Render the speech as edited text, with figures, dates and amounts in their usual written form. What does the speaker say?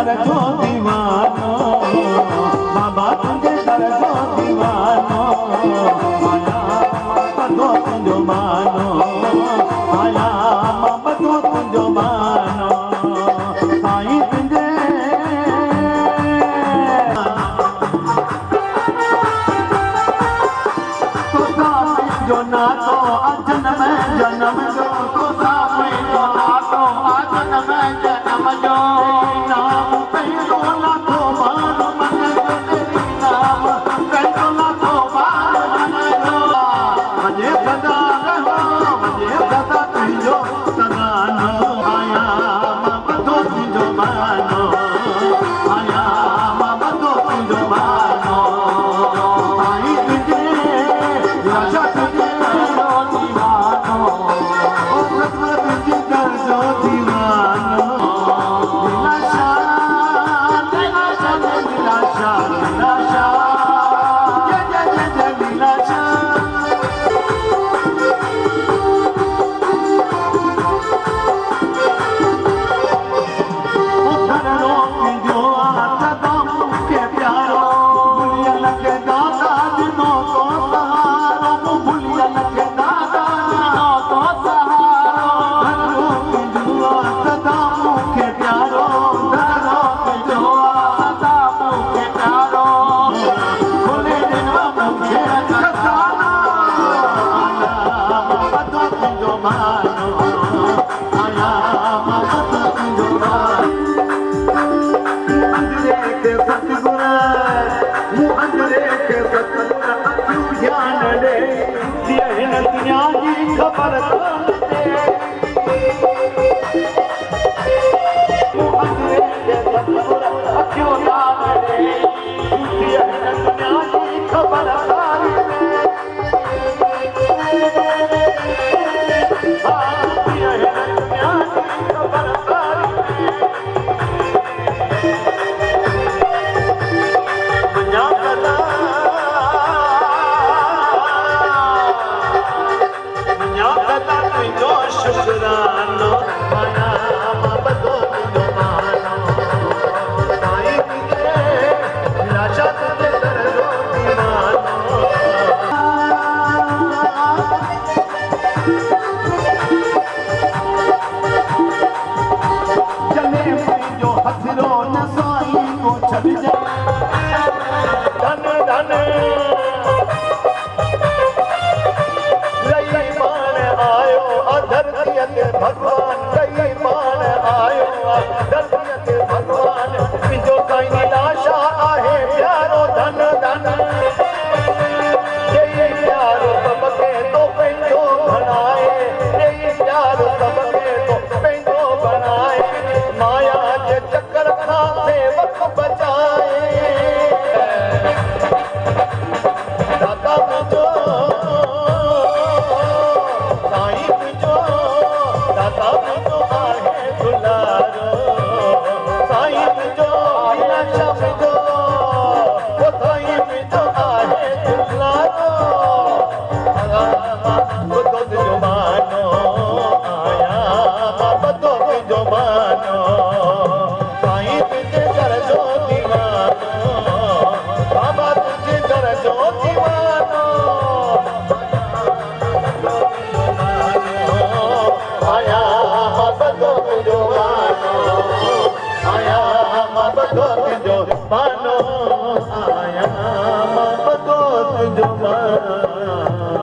दर जो दीवानो बाबा तुझे दर जो दीवानो आया बदो तुझो मानो आया बदो तुझो मानो साईं तुझे जो नातो अजन में जन्म जो तुझा मुझो नातो अजन में जन्म जो नाम पैदो नातो मान मन जो तेरी नाम पैदो नातो मान मन जो मजे सदा रहो मजे सदा तुझो सदा नो आया बदो तुझो मानो आया बदो तुझो मानो आई तुझे राजा खबर शुक्रानो आया बदो तुझो मानो साईं तुझे राजा तुझे दर जो दीवानो चले मुझो हथरो न साईं को छॾ जाए धन धन भगवान कई मान आयो धरतीअ ते भगवान मुंहिंजो साईं लाशा आहे प्यारो धन धन ॾेई प्यारो सबके तो पंहिंजो बणाए ॾेई प्यारो सबके तो पंहिंजो बणाए माया जे चक्कर खां सेवक बचाए दाता मुंहिंजो साईं मुंहिंजो दाता मुंहिंजो आहे दुलारो साईं मुंहिंजो लाशा मुंहिंजो साईं मुंहिंजो आहे दुलारो बदो तुंहिंजो मानो आया बदो तुंहिंजो मानो साईं तुंहिंजे दर जो दीवानो बाबा तुंहिंजे दर जो दीवानो आया बदो तुंहिंजो मानो आया बदो तुंहिंजो मानो आया बदो तुंहिंजो मानो